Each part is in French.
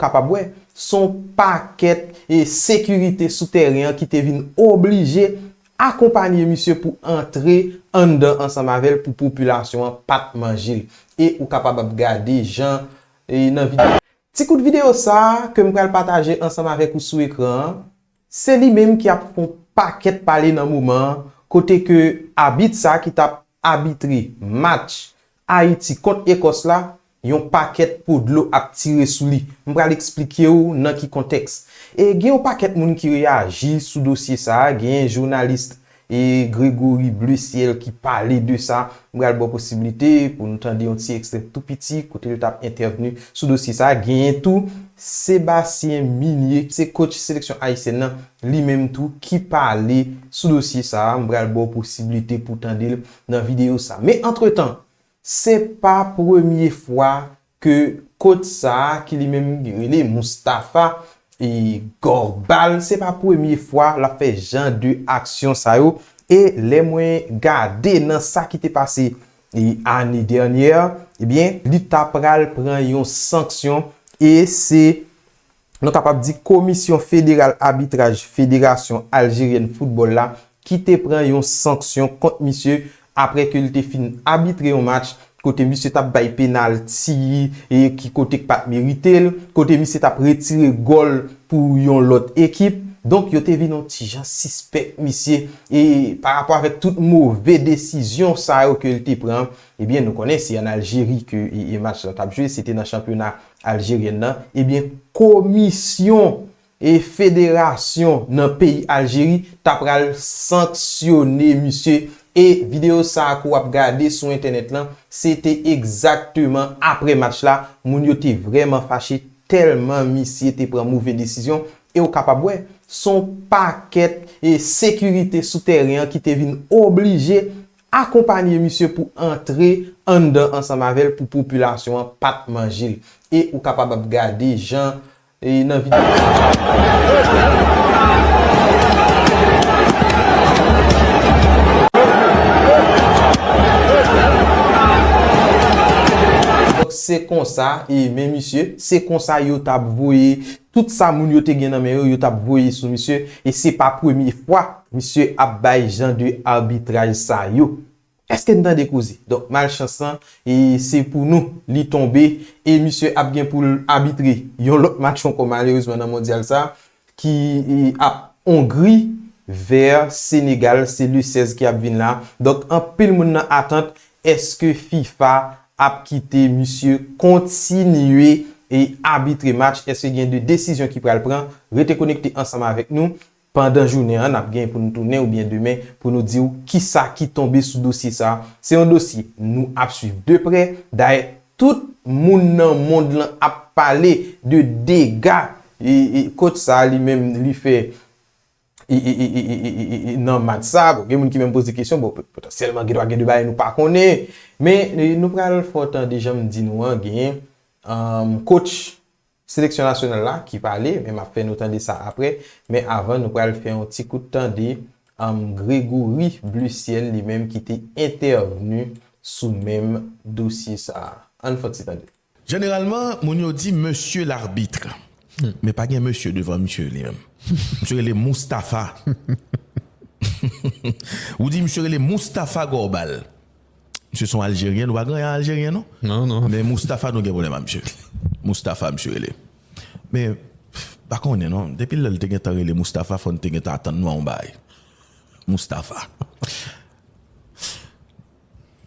capable ouais son paquet et sécurité souterrain qui te vinn obligé accompagner monsieur pour entrer en dedans ensemble avec pour population pas manger et ou capable regarder gens et dans vidéo. Petit coup de vidéo ça que m'pral partager ensemble avec vous sur écran, c'est lui-même qui a fait un paquet parler dans moment côté que habite ça qui t'a arbitré match Haïti contre Écosse là, yon paquet pour de l'eau a tiré sous lui. M'pral expliquer ou dans qui contexte. Et gen yon paquet moun qui réagit sous dossier ça, gen journaliste et Grégory Bleu-Ciel qui parlait de ça. M'pral bon possibilité pour nous tendre un petit extrait tout petit côté le tap intervenu sous dossier ça, gen tout Sébastien Minier, c'est coach sélection haïtienne lui-même tout qui parlait sous dossier ça. M'pral bon possibilité pour tendre dans vidéo ça. Mais entre-temps, c'est pas première fois que coach ça qui lui-même relé Mustapha et Gorbal, c'est pas première fois la fait genre de action ça yo et les moyens garder dans ça qui t'est passé et année dernière, eh bien l'État pral prend une sanction et c'est nous capable dire commission fédérale arbitrage fédération algérienne football là qui te prend une sanction contre monsieur après que il te fin arbitrer un match côté monsieur t'a bay penalty et qui côté pas mérité côté monsieur t'a retiré goal pour yon l'autre équipe donc yo te vinn un petit gens suspect monsieur et par rapport avec toute mauvaise décision ça que il te prend et bien nous connaissons en Algérie que le match t'a joué c'était dans championnat algérien là et bien commission et fédération dans pays Algérie t'a pral sanctionner monsieur. Et vidéo ça qu'on a regardé sur internet là, c'était exactement après match là, moun yo te vraiment fâché tellement monsieur te prend mauvaise décision et au capable ouais, son paquet et sécurité souterrain qui te vinn obligé accompagner monsieur pour entrer en dedans ensemble avec pour population pas manger et ou capable regarder gens et dans vidéo. C'est comme ça et mais monsieur c'est comme ça yo t'a voyé tout ça moun yo te gen nan men yo t'a voyé sur monsieur et c'est pas première fois monsieur a bay genre de arbitrage ça yo est-ce que nous t'en découser donc malchanceux et c'est pour nous li tomber et monsieur a bien pour arbitrer yon l'autre match encore malheureusement dans mondial ça qui a Hongrie vers Sénégal c'est le 16 qui a vinn là donc en pile moun nan attente est-ce que FIFA a quitté monsieur continuer et arbitrer match est-ce qu'il y a de décision qui pral prendre rester connecté ensemble avec nous pendant journée on a bien pour nous tourner ou bien demain pour nous dire qui ça qui tombé sous dossier ça c'est un dossier nous à suivre de près d'ailleurs tout monde dans monde là a parlé de dégâts et coach ça lui-même lui fait non match ça bon quelqu'un qui même pose des questions bon potentiellement qui doit gagner de bail nous pas connaît mais nous pral faut déjà me dire nous gain coach sélection nationale là qui parlait mais m'a fait nous entendre ça après mais avant nous pral faire un petit coup de temps de Grégory Bleu-Ciel lui-même qui était intervenu sous même dossier ça en faut s'entendre généralement mon yo dit monsieur l'arbitre mais pas un monsieur devant monsieur lui-même. Monsieur les Mustapha. Ou dit monsieur les Mustapha Gorbal. Monsieur sont algériens, ou pas grand algérien non? Non. Mais Mustapha nous gagne problème monsieur. Mustapha monsieur les. Mais pas connait non, depuis le te geta les Mustapha faut te geta attendre nous en bail. Mustapha.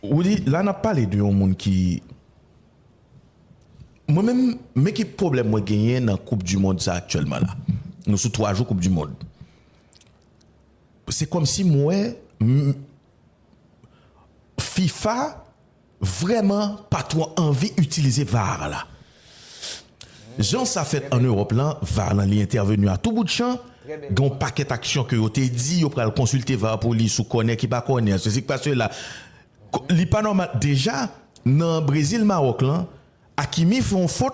Ou dit là n'a parlé de un monde qui moi-même, mais qui problème moi gagner dans la Coupe du Monde ça actuellement là. Nous sous 3 jours Coupe du Monde. C'est comme si moi FIFA vraiment pas trop envie d'utiliser VAR là. Jean ça fait en Europe là, VAR là il intervenu à tout bout de champ. Gon paquet d'action que yo te dit yo pral consulter VAR pour li sou connaît qui pas connaît. C'est parce que là li pas normal déjà dans Brésil Maroc là Hakimi fait une faute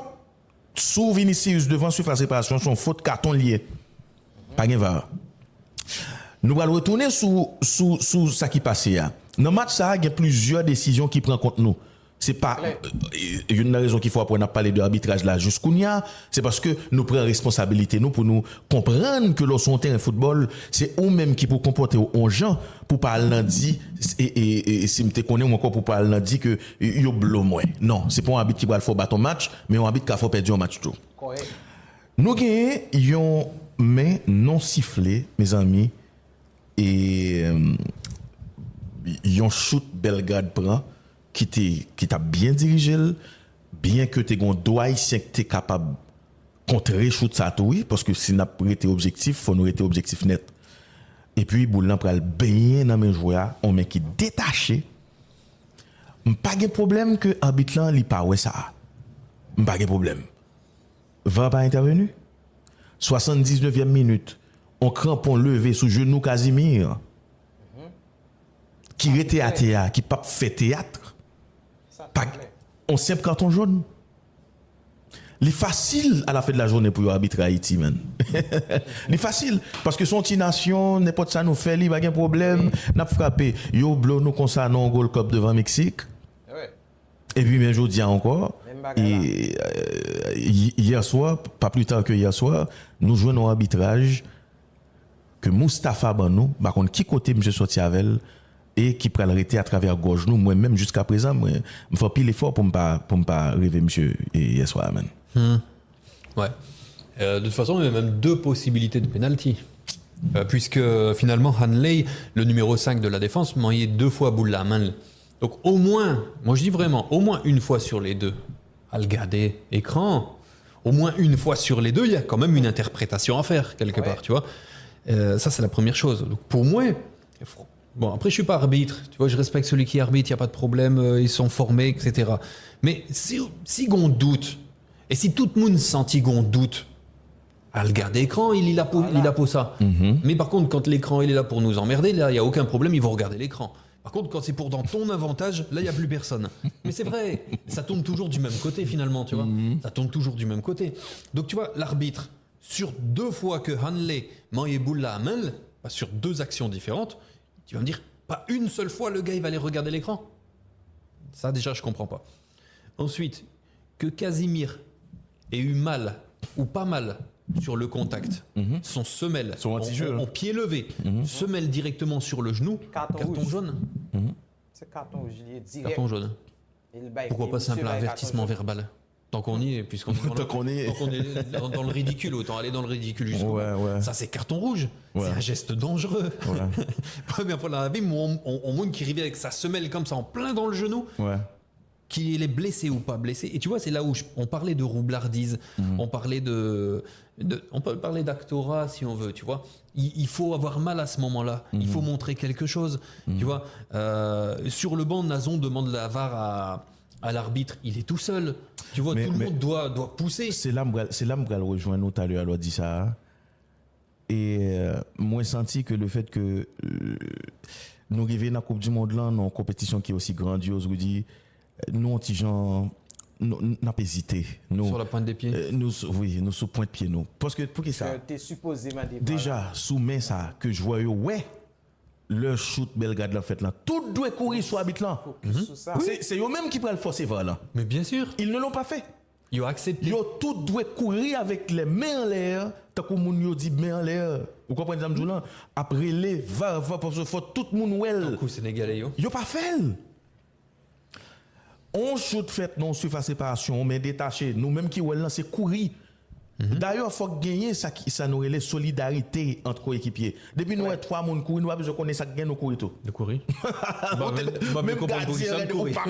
sous Vinicius devant surface réparation, son faute carton lié. Pas de VAR. Nous allons retourner sous ça qui passe là. Dans le match ça, il y a plusieurs décisions qui prennent contre nous. C'est pas une raison qu'il faut apprendre à parler de l'arbitrage là jusqu'où y a, c'est parce que nous prenons responsabilité nous pour nous comprendre que lorsqu'on terrain football, c'est eux même qui pour comporter aux gens pour pas lundi et si me connais encore pour pas lundi que yo blo moins. Non, c'est pas un arbitre qui va faire battre un match, mais un arbitre qui a fait perdre un match tout. Correct. Nous gagnons yon main non sifflé mes amis et yon shoot Belgrade prend qui t'a bien dirigé, bien que tu aies un droit haïtien que tu es capable de contrer shoot ça tout, oui, parce que si n'a pas été objectif, faut nous été objectif net. Et puis, Boulan pral baigner dans mes joueurs, on met qui détaché. Pas de problème que l'arbitre là, il pas ouais ça. Pas de problème. Va pas intervenu. 79e minute, on crampon levé sous genou Casimir. Qui était à théâtre, qui pas fait théâtre. On simple carton jaune. Il est facile à la fin de la journée pour arbitrer Haïti, man. Il est facile. Parce que son petit nation, n'importe ça nous fait, il n'y a pas de problème. N'a pas frappé. Yo, blo, nous concernons un Gold Cup devant Mexique. Ouais. Et puis, mais je dis encore. Et hier soir, pas plus tard que hier soir, nous jouons un arbitrage que Moustapha Banou, par contre, qui côté M. sorti avec et qui peut l'arrêter à travers gorge nous moi-même jusqu'à présent moi me fais pile effort pour me pas rêver monsieur hier soir man. Ouais. De toute façon il y a même deux possibilités de penalty puisque finalement Hanley le numéro 5 de la défense manquait 2 fois boule la main. Donc au moins, moi je dis vraiment au moins une fois sur les deux à le garder écran, au moins une fois sur les deux, il y a quand même une interprétation à faire quelque part, tu vois. Ça c'est la première chose. Donc pour moi bon, après, je suis pas arbitre. Tu vois, je respecte celui qui arbitre, il n'y a pas de problème, ils sont formés, etc. Mais si on doute, et si tout le monde sentit qu'on doute, à le garder écran, il est là pour ça. Mais par contre, quand l'écran il est là pour nous emmerder, là, il n'y a aucun problème, ils vont regarder l'écran. Par contre, quand c'est pour dans ton avantage, là, il n'y a plus personne. Mais c'est vrai, ça tourne toujours du même côté, finalement, tu vois. Ça tourne toujours du même côté. Donc, tu vois, l'arbitre, sur 2 fois que Hanley m'a boule la main, sur 2 actions différentes, tu vas me dire, pas une seule fois le gars il va aller regarder l'écran. Ça déjà je comprends pas. Ensuite, que Casimir ait eu mal ou pas mal sur le contact, son semelle, en pied levé, semelle directement sur le genou, carton jaune. C'est carton rouge, il est direct. Carton jaune. Pourquoi pas simple avertissement verbal? Tant qu'on y est, puisqu'on est dans le ridicule, autant aller dans le ridicule jusqu'au bout. Ça, c'est carton rouge. C'est un geste dangereux. Première fois dans la vie, on montre qui arrivait avec sa semelle comme ça, en plein dans le genou, qu'il est blessé ou pas blessé. Et tu vois, c'est là où on parlait de roublardise, on parlait on peut parler d'actorat si on veut, tu vois. Il faut avoir mal à ce moment-là. Il faut montrer quelque chose, tu vois. Sur le banc, Nazon demande la VAR à l'arbitre, il est tout seul. Tu vois, tout le monde doit pousser. C'est là que je rejoins nous tout à l'heure, elle a dit ça. Et moi, j'ai senti que le fait que nous arrivons dans la Coupe du Monde, là, dans une compétition qui est aussi grandiose, vous dit, nous, petits gens, nous n'avons pas hésité. Sur la pointe des pieds nous sous pointe de pied, nous. Parce que, pour que ça. T'es supposément déjà, sous main, ça, que je vois, le shoot Belgrade l'a fait là. Tout doit courir sur l'arbitre là. C'est eux-mêmes qui prennent le forcer vers là. Mais bien sûr. Ils ne l'ont pas fait. Ils ont accepté. Ils tout doit courir avec les mains en l'air. Tant que moun yo dit mains en l'air. Vous comprenez ça, là? Après les va parce que faut tout le monde well. Du coup, Sénégalais yo. Ils n'ont pas fait. On shoot fait non surface séparation, mais détaché. Nous-mêmes qui well là, c'est courir. D'ailleurs, il faut gagner ça nous relève solidarité entre coéquipiers. Depuis nous, 3 personnes courir, nous avons besoin de connaître ça gagne nous courir tout. De courir. Même gardien,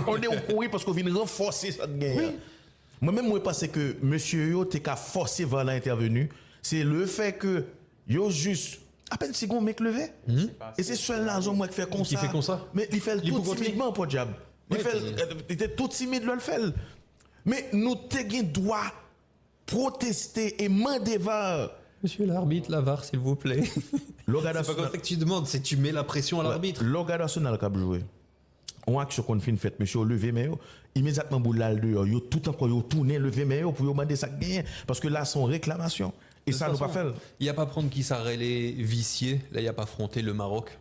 on ne pas courir parce qu'on vient renforcer ça gagne. Moi-même, je pense que monsieur yo t'es qu'à forcer vers l'intervenu. C'est le fait que yo juste à peine si gon mec levé. Et c'est seul la zone moi qui fait comme ça. Qui fait comme ça. Mais il fait tout timidement pour diable. Il était tout timide le fait. Mais nous t'es droit protester et demander VAR. Monsieur l'arbitre, la VAR, s'il vous plaît. C'est pas comme ça que tu demandes, c'est tu mets la pression à l'arbitre. L'organe national qui a joué. On a action qu'on fait une fête, monsieur, levé mais immédiatement boule là dehors, yo tout encore yo tourner levé mais pour demander ça gagne parce que là son réclamation. Et ça, nous pas fait. Il n'y a pas prendre qui s'arrête les viciés. Là, il n'y a pas affronter le Maroc.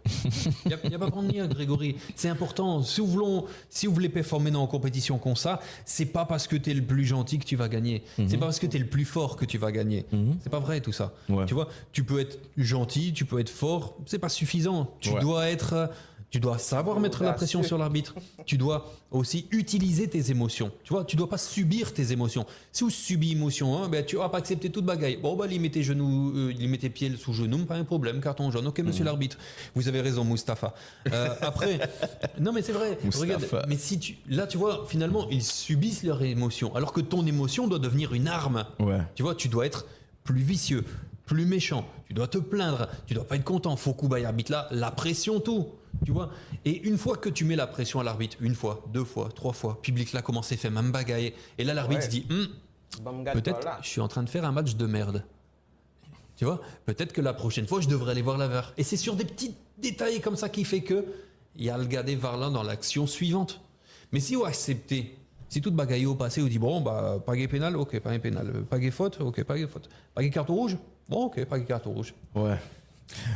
Il n'y a pas prendre rien, Grégory. C'est important. Si vous voulez performer dans une compétition comme ça, c'est pas parce que tu es le plus gentil que tu vas gagner. C'est pas parce que tu es le plus fort que tu vas gagner. C'est pas vrai tout ça. Ouais. Tu vois, tu peux être gentil, tu peux être fort. C'est pas suffisant. Tu dois savoir mettre la pression sur l'arbitre. Tu dois aussi utiliser tes émotions. Tu vois, tu dois pas subir tes émotions. Si vous subissez émotion, ben tu vas pas accepter toute bagaille. Bon, bah, il met tes genoux, il met tes pieds sous genoux, pas un problème, carton jaune. Ok, monsieur l'arbitre. Vous avez raison, Mustapha. Après, non, mais c'est vrai. Regarde, mais là, tu vois, finalement, ils subissent leurs émotions. Alors que ton émotion doit devenir une arme. Ouais. Tu vois, tu dois être plus vicieux, plus méchant. Tu dois te plaindre. Tu dois pas être content. Faut coup bail arbitre là, la pression, tout. Tu vois. Et une fois que tu mets la pression à l'arbitre, une fois, deux fois, trois fois, public là commence à faire même bagaille. Et là, l'arbitre se dit, peut-être je suis en train de faire un match de merde. Tu vois, peut-être que la prochaine fois, je devrais aller voir la VAR. Et c'est sur des petits détails comme ça qui fait que il y a le gardé VAR là dans l'action suivante. Mais si vous acceptez, si toute bagaille au passé, vous dit bon, bah, pas gay pénal, ok, pas gay pénal. Pas gay faute, ok, pas gay faute. Pas gay carton rouge, bon, ok, pas gay carton rouge. Ouais.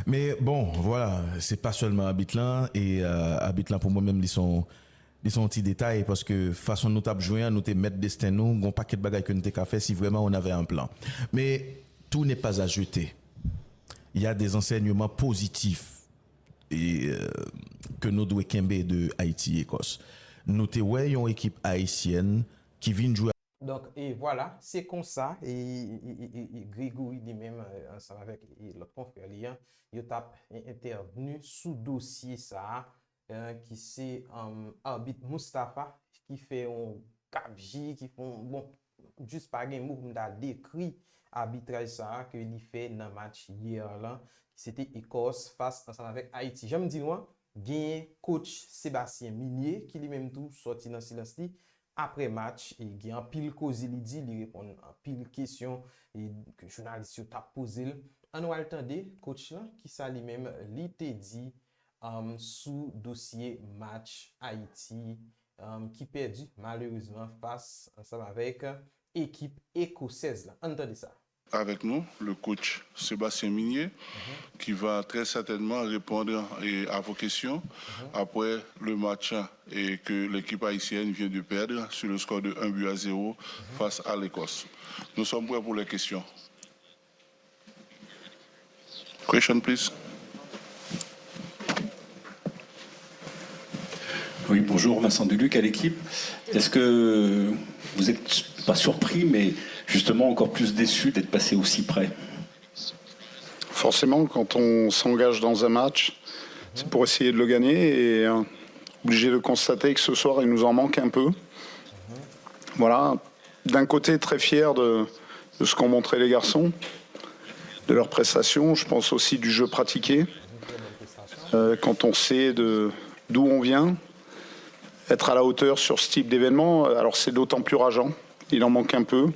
Mais bon, voilà, c'est pas seulement Abitlan. Et Abitlan, pour moi-même, ils sont petits détails parce que façon notable jouer, nous te mettre destin nous, un paquet de bagages que nous t'ai fait si vraiment on avait un plan. Mais tout n'est pas à jeter. Il y a des enseignements positifs et que nous devons kembe de Haïti et Écosse. Nous te voyons une équipe haïtienne qui vient jouer. Donc, et voilà, c'est comme ça. Et Grégory lui-même, ensemble avec l'autre confrère, il a intervenu sous dossier ça, qui c'est arbitre Mustapha, qui fait un capji, qui font, bon, juste par un mot, on a décrit arbitrage ça, que il fait dans le match hier là, c'était Écosse face ensemble avec Haïti. J'aime dire, moi, gagne coach Sébastien Minier, qui lui-même tout sorti dans silence après match, il y a un pile cause, il dit, il répond à pile question et que journaliste t'a posé. On va attendre coach là qui ça lui-même lui te dit sous dossier match Haïti qui perdu malheureusement face ensemble avec équipe écossaise là. Entendez ça. Avec nous, le coach Sébastien Minier, qui va très certainement répondre à vos questions après le match et que l'équipe haïtienne vient de perdre sur le score de 1-0 face à l'Écosse. Nous sommes prêts pour les questions. Question, please. Oui, bonjour, Vincent Duluc à l'équipe. Est-ce que vous n'êtes pas surpris, mais justement encore plus déçu d'être passé aussi près? Forcément, quand on s'engage dans un match, c'est pour essayer de le gagner et obligé de constater que ce soir, il nous en manque un peu. Voilà, d'un côté, très fier de ce qu'ont montré les garçons, de leurs prestations, je pense aussi du jeu pratiqué. Quand on sait d'où on vient, être à la hauteur sur ce type d'événement, alors c'est d'autant plus rageant. Il en manque un peu.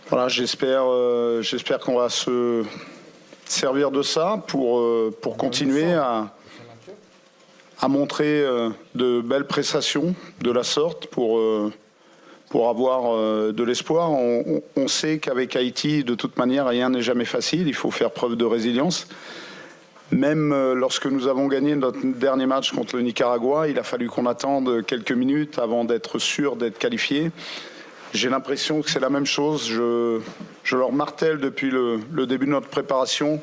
Voilà, j'espère qu'on va se servir de ça pour continuer à montrer de belles prestations de la sorte, pour avoir de l'espoir. On sait qu'avec Haïti, de toute manière, rien n'est jamais facile. Il faut faire preuve de résilience. Même lorsque nous avons gagné notre dernier match contre le Nicaragua, il a fallu qu'on attende quelques minutes avant d'être sûr d'être qualifié. J'ai l'impression que c'est la même chose. Je leur martèle depuis le début de notre préparation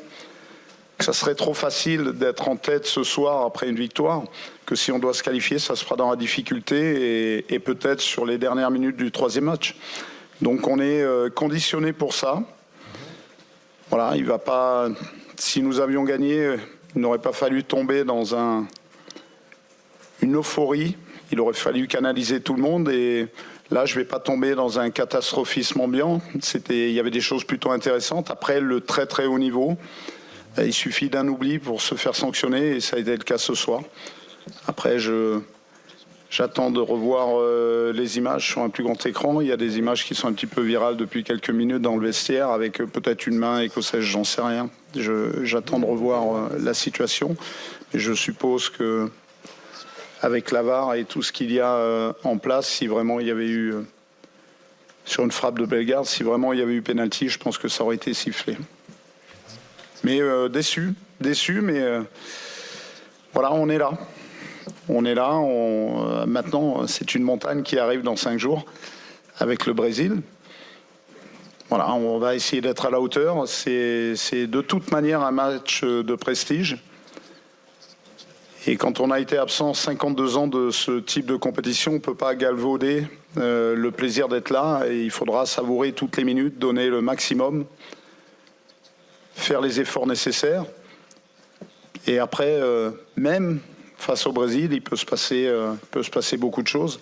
que ça serait trop facile d'être en tête ce soir après une victoire, que si on doit se qualifier, ça se fera dans la difficulté et peut-être sur les dernières minutes du troisième match. Donc on est conditionné pour ça. Voilà, il va pas. Si nous avions gagné, il n'aurait pas fallu tomber dans une euphorie. Il aurait fallu canaliser tout le monde et là, je ne vais pas tomber dans un catastrophisme ambiant. Il y avait des choses plutôt intéressantes. Après, le très très haut niveau, il suffit d'un oubli pour se faire sanctionner et ça a été le cas ce soir. Après, j'attends de revoir les images sur un plus grand écran. Il y a des images qui sont un petit peu virales depuis quelques minutes dans le vestiaire avec peut-être une main écossaise, j'en sais rien. J'attends de revoir la situation. Et je suppose que avec la VAR et tout ce qu'il y a en place, si vraiment il y avait eu sur une frappe de Bellegarde. Si vraiment il y avait eu pénalty, je pense que ça aurait été sifflé. Mais déçu, mais voilà, on est là. On est là. Maintenant, c'est une montagne qui arrive dans 5 jours avec le Brésil. Voilà, on va essayer d'être à la hauteur. C'est de toute manière un match de prestige. Et quand on a été absent 52 ans de ce type de compétition, on ne peut pas galvauder le plaisir d'être là. Et il faudra savourer toutes les minutes, donner le maximum, faire les efforts nécessaires. Et après, même face au Brésil, il peut se passer beaucoup de choses.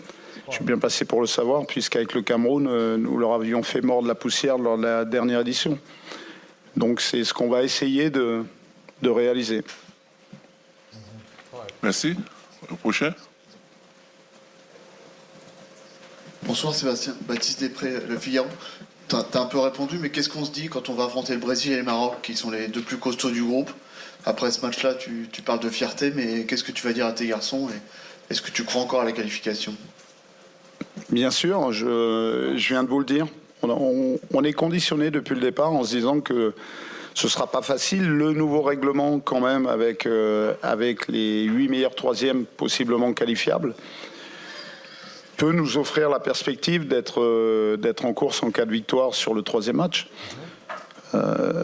Je suis bien placé pour le savoir, puisqu'avec le Cameroun, nous leur avions fait mordre la poussière lors de la dernière édition. Donc c'est ce qu'on va essayer de réaliser. Merci. Le prochain. Bonsoir Sébastien, Baptiste Després, Le Figaro. T'as un peu répondu, mais qu'est-ce qu'on se dit quand on va affronter le Brésil et le Maroc, qui sont les 2 plus costauds du groupe? Après ce match-là, tu parles de fierté, mais qu'est-ce que tu vas dire à tes garçons et est-ce que tu crois encore à la qualification? Bien sûr, je viens de vous le dire. On est conditionné depuis le départ en se disant que ce ne sera pas facile. Le nouveau règlement, quand même, avec les 8 meilleurs troisièmes possiblement qualifiables, peut nous offrir la perspective d'être en course en cas de victoire sur le 3e match.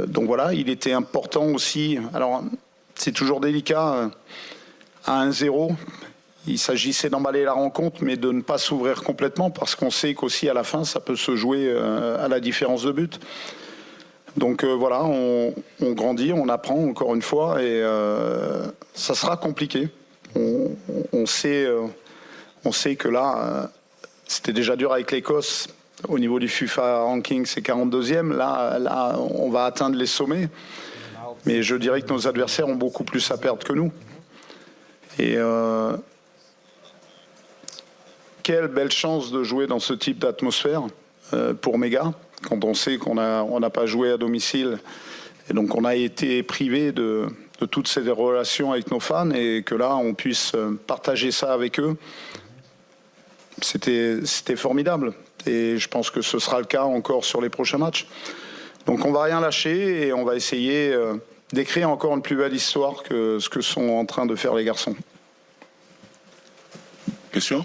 Donc voilà, il était important aussi. Alors, c'est toujours délicat à 1-0. Il s'agissait d'emballer la rencontre, mais de ne pas s'ouvrir complètement, parce qu'on sait qu'aussi à la fin, ça peut se jouer à la différence de but. Donc voilà, on grandit, on apprend encore une fois, et ça sera compliqué. On sait que là, c'était déjà dur avec l'Écosse. Au niveau du FIFA ranking, c'est 42e. Là, on va atteindre les sommets. Mais je dirais que nos adversaires ont beaucoup plus à perdre que nous. Et quelle belle chance de jouer dans ce type d'atmosphère pour Méga, quand on sait qu'on n'a pas joué à domicile. Et donc on a été privé de toutes ces relations avec nos fans, et que là, on puisse partager ça avec eux. C'était formidable. Et je pense que ce sera le cas encore sur les prochains matchs. Donc on va rien lâcher et on va essayer d'écrire encore une plus belle histoire que ce que sont en train de faire les garçons. Question?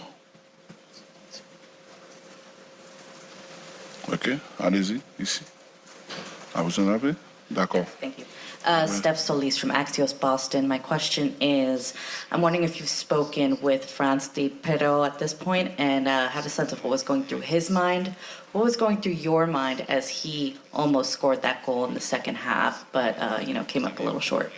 Ok, allez-y, ici. Ah, vous en avez? D'accord. Thank you. Steph Solis from Axios Boston. My question is, I'm wondering if you've spoken with Franz de Pero at this point and had a sense of what was going through his mind. What was going through your mind as he almost scored that goal in the second half, but came up a little short?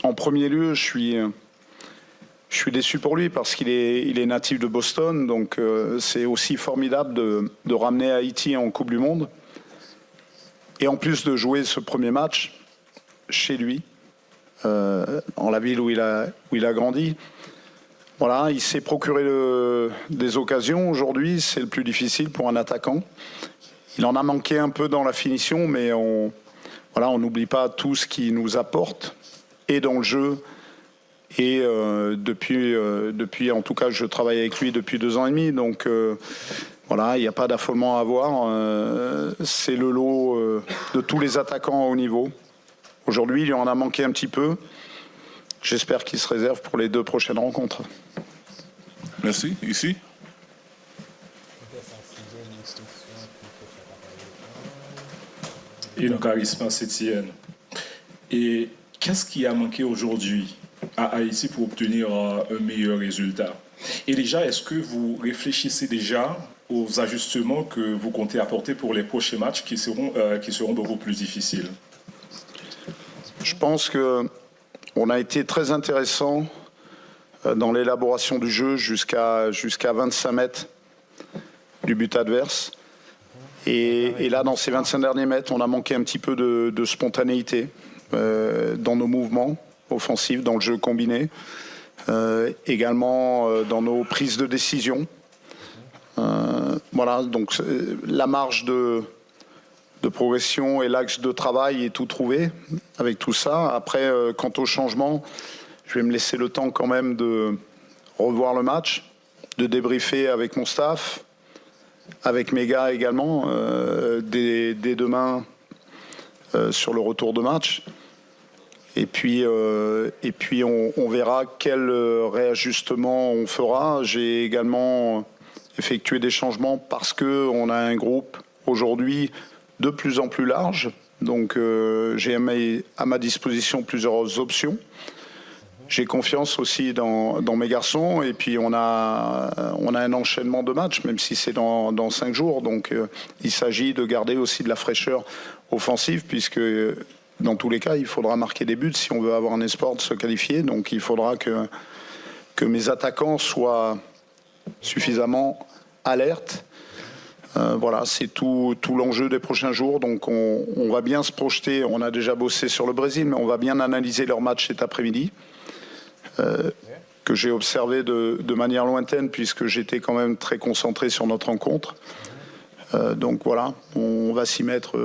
En premier lieu, je suis déçu pour lui parce qu'il est natif de Boston, donc c'est aussi formidable de ramener Haïti en Coupe du Monde. Et en plus de jouer ce premier match chez lui, en la ville où il a grandi. Voilà, il s'est procuré des occasions. Aujourd'hui, c'est le plus difficile pour un attaquant. Il en a manqué un peu dans la finition, mais on n'oublie pas tout ce qu'il nous apporte, et dans le jeu. Et depuis, en tout cas, je travaille avec lui depuis 2 ans et demi. Donc voilà, il n'y a pas d'affolement à avoir. C'est le lot de tous les attaquants à haut niveau. Aujourd'hui, il en a manqué un petit peu. J'espère qu'il se réserve pour les 2 prochaines rencontres. Merci. Ici? Et le charisme, c'est Et qu'est-ce qui a manqué aujourd'hui à Haïti pour obtenir un meilleur résultat? Et déjà, est-ce que vous réfléchissez déjà aux ajustements que vous comptez apporter pour les prochains matchs qui seront beaucoup plus difficiles? Je pense qu'on a été très intéressant dans l'élaboration du jeu jusqu'à 25 mètres du but adverse. Et là, dans ces 25 derniers mètres, on a manqué un petit peu de spontanéité dans nos mouvements offensifs, dans le jeu combiné, également dans nos prises de décision. Voilà, donc la marge de progression et l'axe de travail est tout trouvé avec tout ça. Après, quant au changement, je vais me laisser le temps quand même revoir le match, de débriefer avec mon staff, avec mes gars également, dès demain sur le retour de match. Et puis on verra quel réajustement on fera. J'ai également effectué des changements parce qu'on a un groupe aujourd'hui de plus en plus large. Donc j'ai à ma disposition plusieurs options. J'ai confiance aussi dans mes garçons. Et puis on a un enchaînement de matchs, même si c'est dans 5 jours. Donc il s'agit de garder aussi de la fraîcheur offensive, puisque dans tous les cas, il faudra marquer des buts si on veut avoir un espoir de se qualifier. Donc il faudra que mes attaquants soient suffisamment alertes. Voilà, c'est tout l'enjeu des prochains jours. Donc on va bien se projeter. On a déjà bossé sur le Brésil, mais on va bien analyser leur match cet après-midi, que j'ai observé de manière lointaine, puisque j'étais quand même très concentré sur notre rencontre. Donc voilà, on va s'y mettre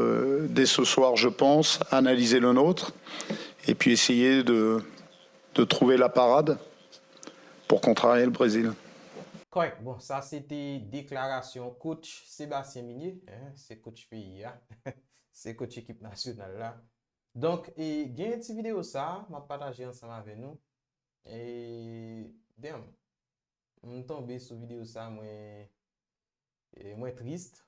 dès ce soir, je pense, analyser le nôtre, et puis essayer de trouver la parade pour contrarier le Brésil. Correct. Bon, ça c'était déclaration coach Sébastien Minier. C'est coach pays, hein? C'est coach équipe nationale là. Donc, il y a une petite vidéo ça, m'a partagé ensemble avec nous. Et, damn, je suis tombé sur vidéo ça, moi triste.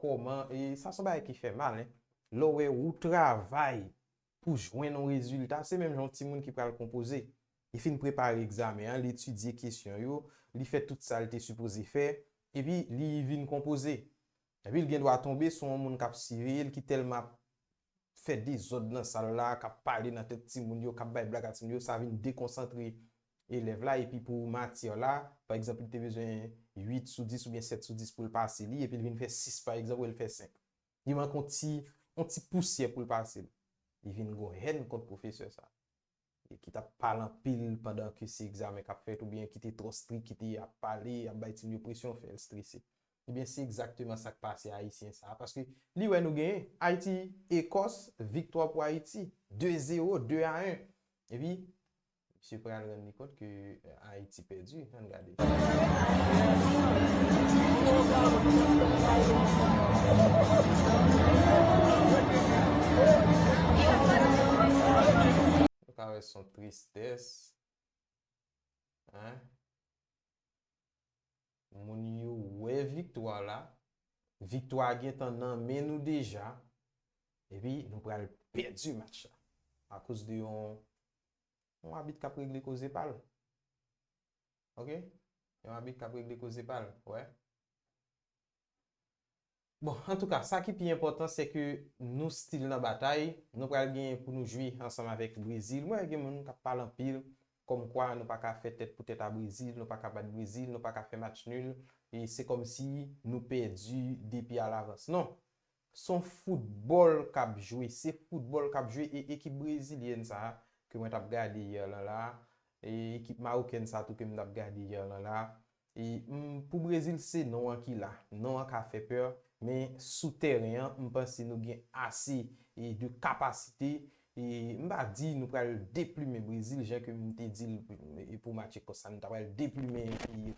Comment, et ça c'est pas qui fait mal, hein. Là où travail pour joindre un résultat, c'est même un petit monde qui peut le composer. Il fait préparer l'examen, hein, l'étudier question, il fait tout ça, il était supposé faire, et puis il vient composer. Et puis il doit tomber sur un monde cap civil qui tellement fait des ordres dans salle là, qui parler dans tête petit monde, qui bail blague à petit monde, ça vient déconcentrer élève là, et puis pour matière là, par exemple, il a besoin 8 sur 10 ou bien 7 sur 10 pour le passer, et puis il vient faire 6 par exemple, ou il fait 5. Il manque un petit poussière pour le passer. Il vient go haine contre professeur ça. Et qui t'a parlé en pile pendant que c'est examen qu'a fait, ou bien qui était trop strict, qui était à parler, à bailler une pression, fait stresser. Eh bien, c'est exactement ça qui passe à Haïtien ça. Parce que, li ouais nous gagnons, Haïti, Écosse, victoire pour Haïti. 2-0, 2-1. Et puis, je prends le rendre compte que Haïti perdu. Regardez. Avec son tristesse. Hein? Mon yo ouais victoire là. Victoire gen tan nan men nous déjà. Et puis nous pral perdu match là. À cause de on habite cap régler cause pal. OK? On habite cap régler cause pal. Ouais. Bon, en tout cas, ça qui est plus important, c'est que nous style dans la bataille, nous pral gagner pour nous jouer ensemble avec le Brésil. Moi, il y a des gens qui parlent en pile, comme quoi nous pas qu'à faire tête pour tête à Brésil, nous pas qu'à battre Brésil, nous pas qu'à faire match nul, et c'est comme si nous perdu depuis à l'avance. Non, son football qu'a joué, c'est football qu'a joué et équipe brésilienne ça que moi t'ai regardé hier là, et équipe marocaine ça tout que m't'a regardé hier là. Et pour Brésil, c'est non qui là, non qui a fait peur. Mais souterrain, je pense que nous avons assez de capacité et je ne dis nous allons déplumer le Brésil, j'ai que je dit pour match comme ça, nous allons déplumer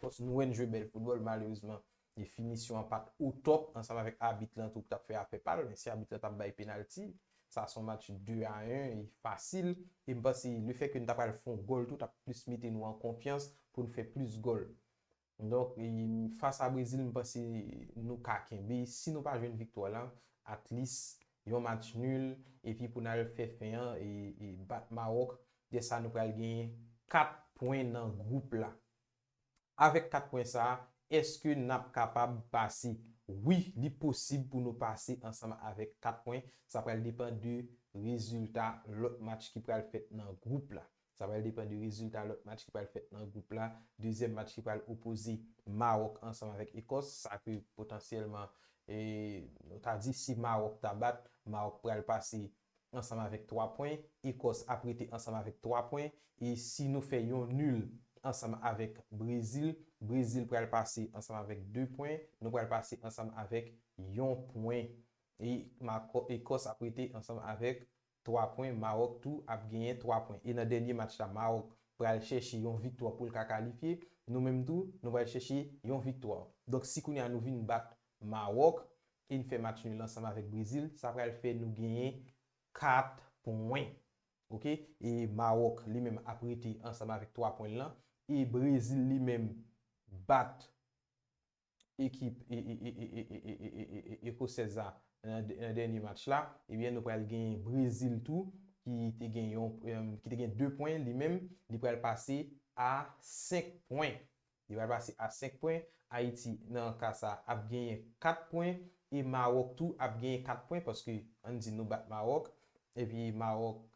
parce que nous avons joué bel football malheureusement. Les finitions en pas au top ensemble avec Arbitran tout à fait à fait pas, mais si Arbitran t'a bail penalty, ça son match 2-1 et facile et je pense que le fait que nous allons faire un goal tout a plus mis nous en confiance pour nous faire plus de goals. Donc, face à Brésil, je pense que nous avons si nous pas joué une victoire là, at least, un match nul, et puis pour nous faire fin et battre Maroc, de ça nous allons gagner 4 points dans le groupe là. Avec 4 points ça, est-ce que nous sommes capables de passer? Oui, il est possible pour nous passer ensemble avec 4 points. Ça va dépendre du résultat, l'autre match qui va le faire dans le groupe là. Ça va dépendre du résultat de l'autre match qui va le faire dans le groupe là. Deuxième match qui va opposer Maroc ensemble avec Écosse. Ça peut potentiellement, et on t'a dit si Maroc tabat, Maroc pourra le passer ensemble avec 3 points. Écosse a prêté ensemble avec 3 points. Et si nous faisons nul ensemble avec Brésil, Brésil pourra le passer ensemble avec 2 points. Nous pourra le passer ensemble avec 1 point. Et Écosse a prêté ensemble avec 3 points, Maroc tout a gagné 3 points. Et dans le dernier match, là, Maroc pour aller chercher une victoire pour le qualifier. nous même tout, nous allons chercher une victoire. Donc si nous nous vinn battre Maroc, et nous fait match nul ensemble avec Brésil, ça va le faire nous gagner 4 points. OK? Et Maroc lui-même a prêté ensemble avec 3 points là et Brésil lui-même bat équipe écossaise dans le dernier match là, et bien nous allons gagner Brésil tout qui te gagné 2 points lui-même, il va passer à 5 points. Il va passer à 5 points. Haïti dans le cas ça a gagné 4 points et Maroc tout a gagné 4 points parce que on dit nous bat Maroc et puis Maroc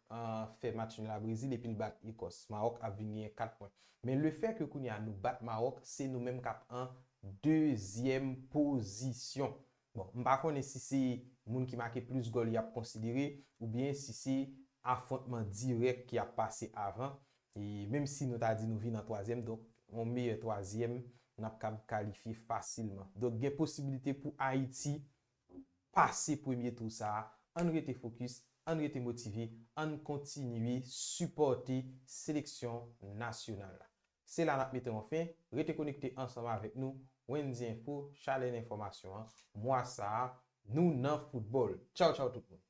fait match nul à Brésil et puis il bat Écosse. Maroc a gagné 4 points. Mais le fait que nous bat Maroc, c'est nous-mêmes qui en deuxième position. Bon, je ne sais pas si c'est le monde qui marque plus de goals qui a considéré ou bien si c'est affrontement direct qui a passé avant. Et même si nous avons dit nous vivons en troisième, donc on met troisième, on a qualifié facilement. Donc, il y a possibilité pour Haïti passer premier tour ça. On reste focus, on reste motivé, on continue supporter sélection nationale. C'est là que nous mettons fin. Restez connectés ensemble avec nous. Wendy Info, Challenge Information. Moi ça, nous dans football. Ciao, ciao tout le monde.